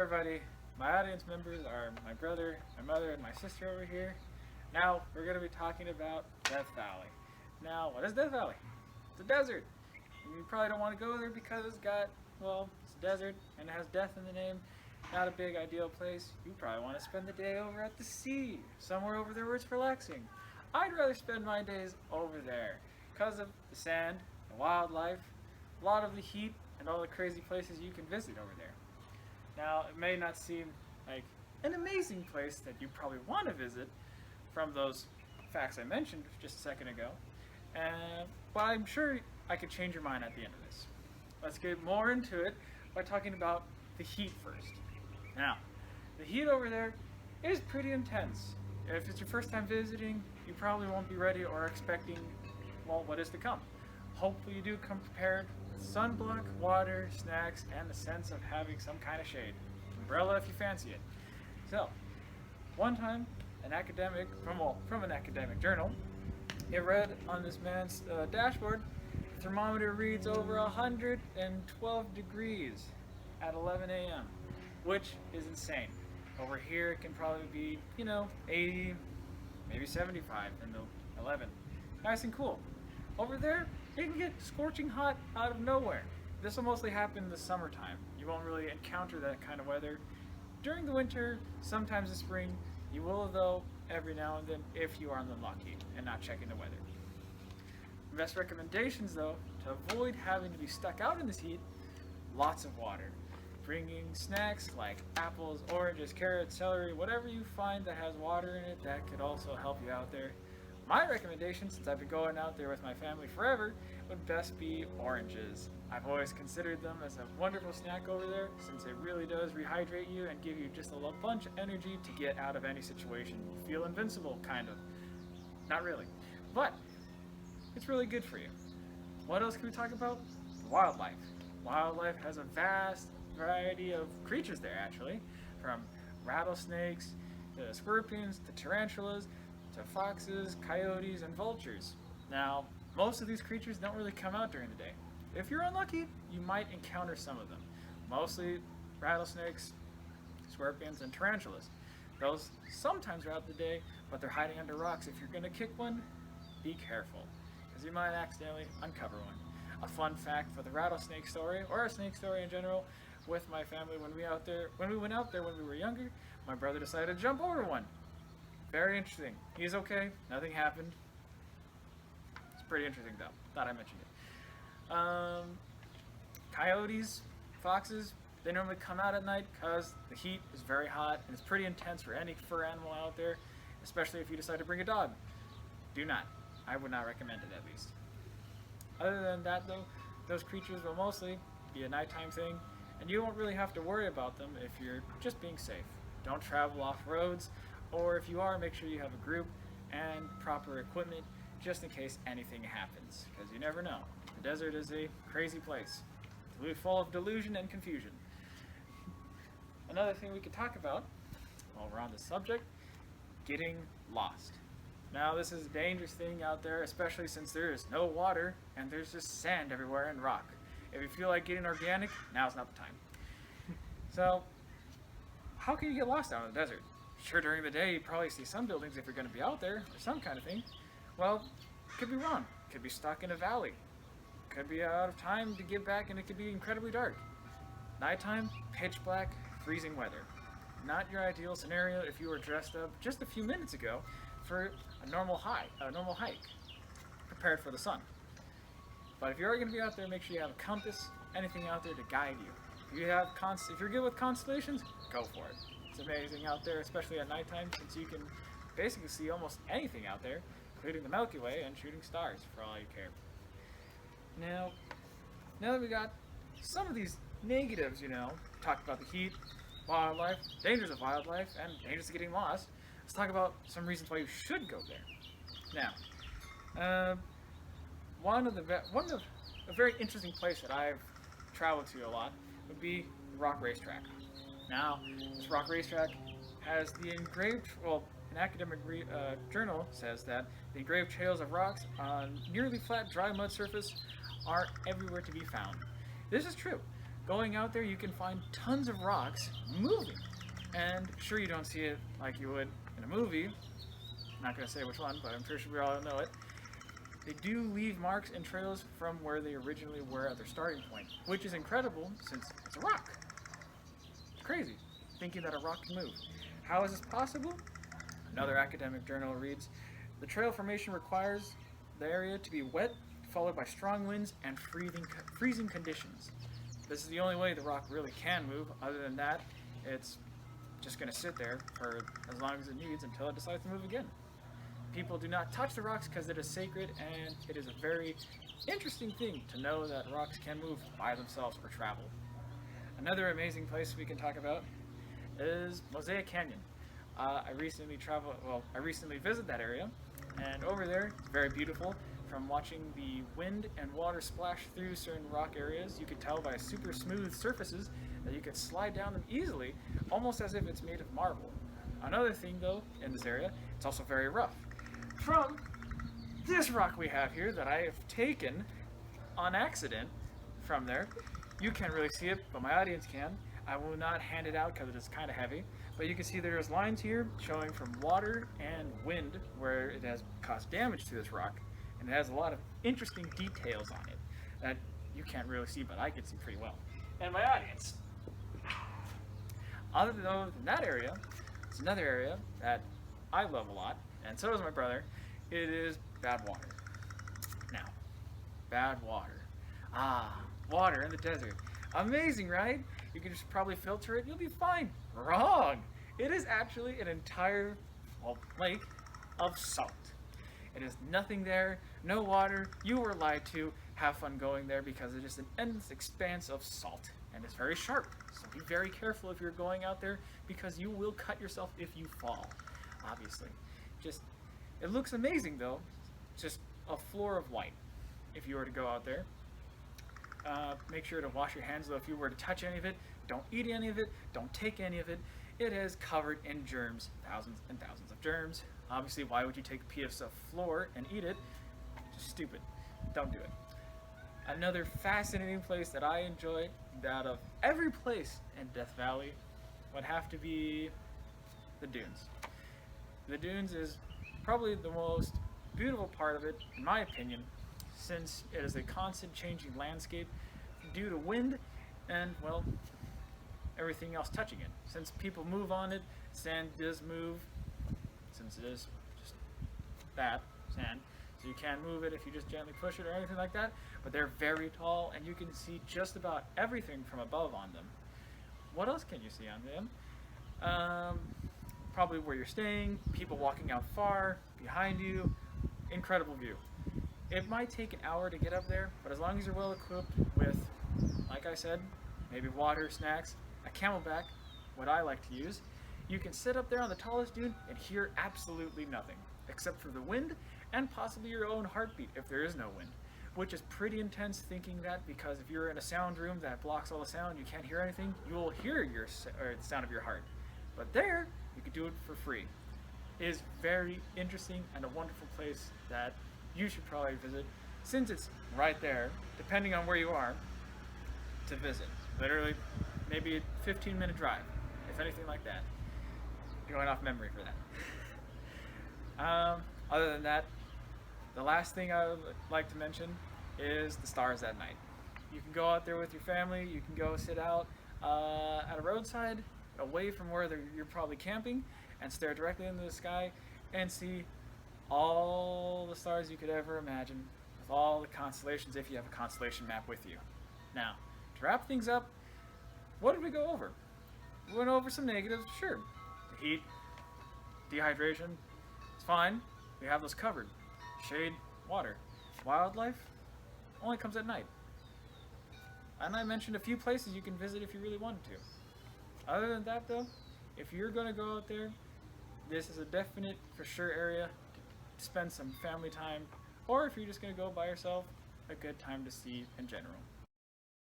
Everybody, my audience members are my brother, my mother, and my sister over here. Now, we're going to be talking about Death Valley. Now, what is Death Valley? It's a desert. And you probably don't want to go there because it's a desert and it has death in the name. Not a big ideal place. You probably want to spend the day over at the sea, somewhere over there where it's relaxing. I'd rather spend my days over there because of the sand, the wildlife, a lot of the heat, and all the crazy places you can visit over there. Now, it may not seem like an amazing place that you probably want to visit from those facts I mentioned just a second ago, but I'm sure I could change your mind at the end of this. Let's get more into it by talking about the heat first. Now, the heat over there is pretty intense. If it's your first time visiting, you probably won't be ready or expecting, what is to come. Hopefully, you do come prepared with sunblock, water, snacks, and the sense of having some kind of shade. Umbrella if you fancy it. So, one time, an academic from an academic journal, it read on this man's dashboard, the thermometer reads over 112 degrees at 11 a.m., which is insane. Over here, it can probably be, 80, maybe 75 in the 11. Nice and cool. Over there, it can get scorching hot out of nowhere. This will mostly happen in the summertime. You won't really encounter that kind of weather. During the winter, sometimes the spring, you will though every now and then if you are unlucky and not checking the weather. Best recommendations though, to avoid having to be stuck out in this heat, lots of water. Bringing snacks like apples, oranges, carrots, celery, whatever you find that has water in it, that could also help you out there. My recommendation, since I've been going out there with my family forever, would best be oranges. I've always considered them as a wonderful snack over there, since it really does rehydrate you and give you just a bunch of energy to get out of any situation. You feel invincible, kind of. Not really. But, it's really good for you. What else can we talk about? Wildlife. Wildlife has a vast variety of creatures there, actually. From rattlesnakes, to scorpions, to tarantulas, to foxes, coyotes, and vultures. Now, most of these creatures don't really come out during the day. If you're unlucky, you might encounter some of them. Mostly rattlesnakes, scorpions, and tarantulas. Those sometimes are out the day, but they're hiding under rocks. If you're going to kick one, be careful, because you might accidentally uncover one. A fun fact for the rattlesnake story, or a snake story in general, with my family when we went out there when we were younger, my brother decided to jump over one. Very interesting. He's okay. Nothing happened. It's pretty interesting though. Thought I mentioned it. Coyotes, foxes, they normally come out at night because the heat is very hot and it's pretty intense for any fur animal out there, especially if you decide to bring a dog. Do not. I would not recommend it at least. Other than that though, those creatures will mostly be a nighttime thing, and you won't really have to worry about them if you're just being safe. Don't travel off roads, or if you are, make sure you have a group and proper equipment just in case anything happens, because you never know. The desert is a crazy place. It's full of delusion and confusion. Another thing we could talk about while we're on the subject, getting lost. Now, this is a dangerous thing out there, especially since there is no water and there's just sand everywhere and rock. If you feel like getting organic, now's not the time. So, how can you get lost out in the desert? Sure, during the day you probably see some buildings if you're going to be out there, or some kind of thing. Well, could be wrong. Could be stuck in a valley. Could be out of time to get back, and it could be incredibly dark. Nighttime, pitch black, freezing weather. Not your ideal scenario if you were dressed up just a few minutes ago for a normal hike, prepared for the sun. But if you are going to be out there, make sure you have a compass, anything out there to guide you. If you're good with constellations, go for it. It's amazing out there, especially at nighttime, since you can basically see almost anything out there, including the Milky Way and shooting stars, for all you care. Now that we got some of these negatives, talked about the heat, wildlife, dangers of wildlife, and dangers of getting lost, let's talk about some reasons why you should go there. Now, a very interesting place that I've traveled to a lot would be the Rock Racetrack. Now, this Rock Racetrack has an academic journal says that the engraved trails of rocks on nearly flat dry mud surface are everywhere to be found. This is true. Going out there, you can find tons of rocks moving. And sure, you don't see it like you would in a movie. I'm not going to say which one, but I'm pretty sure we all know it. They do leave marks and trails from where they originally were at their starting point, which is incredible since it's a rock. It's crazy, thinking that a rock can move. How is this possible? Another academic journal reads, the trail formation requires the area to be wet, followed by strong winds and freezing conditions. This is the only way the rock really can move. Other than that, it's just going to sit there for as long as it needs until it decides to move again. People do not touch the rocks because it is sacred, and it is a very interesting thing to know that rocks can move by themselves or travel. Another amazing place we can talk about is Mosaic Canyon. I recently visited that area, and over there, it's very beautiful. From watching the wind and water splash through certain rock areas, you could tell by super smooth surfaces that you could slide down them easily, almost as if it's made of marble. Another thing though, in this area, it's also very rough. From this rock we have here that I have taken on accident from there, you can't really see it, but my audience can. I will not hand it out because it is kind of heavy, but you can see there's lines here showing from water and wind where it has caused damage to this rock. And it has a lot of interesting details on it that you can't really see, but I can see pretty well. And my audience. Other than that area, it's another area that I love a lot, and so does my brother. It is Badwater. Now, Badwater. Water in the desert. Amazing, right? You can just probably filter it, you'll be fine. Wrong! It is actually an entire lake of salt. It is nothing there, no water. You were lied to. Have fun going there because it is an endless expanse of salt and it's very sharp. So be very careful if you're going out there because you will cut yourself if you fall, obviously. It looks amazing though. Just a floor of white if you were to go out there. Make sure to wash your hands though if you were to touch any of it. Don't eat any of it. Don't take any of it. It is covered in germs, thousands and thousands of germs. Obviously, why would you take a piece of floor and eat it? Just stupid. Don't do it. Another fascinating place that I enjoy out of every place in Death Valley would have to be the dunes. The dunes is probably the most beautiful part of it, in my opinion, since it is a constant changing landscape due to wind and, well, everything else touching it. Since people move on it, sand does move, since it is just that, sand, so you can't move it if you just gently push it or anything like that, but they're very tall and you can see just about everything from above on them. What else can you see on them? Probably where you're staying, people walking out far, behind you, incredible view. It might take an hour to get up there, but as long as you're well equipped with, like I said, maybe water, snacks, a camelback, what I like to use, you can sit up there on the tallest dune and hear absolutely nothing, except for the wind and possibly your own heartbeat if there is no wind, which is pretty intense thinking that because if you're in a sound room that blocks all the sound, you can't hear anything, you will hear the sound of your heart. But there, you can do it for free. It is very interesting and a wonderful place that you should probably visit since it's right there, depending on where you are, to visit. Literally, maybe a 15-minute drive, if anything like that. Going off memory for that. Other than that, the last thing I would like to mention is the stars at night. You can go out there with your family, you can go sit out at a roadside, away from where you're probably camping, and stare directly into the sky and see all the stars you could ever imagine with all the constellations if you have a constellation map with you. Now, to wrap things up, what did we go over? We went over some negatives, sure. The heat, dehydration, it's fine. We have those covered. Shade, water. Wildlife only comes at night. And I mentioned a few places you can visit if you really wanted to. Other than that though, if you're going to go out there, this is a definite, for sure area to spend some family time, or if you're just going to go by yourself, a good time to see in general.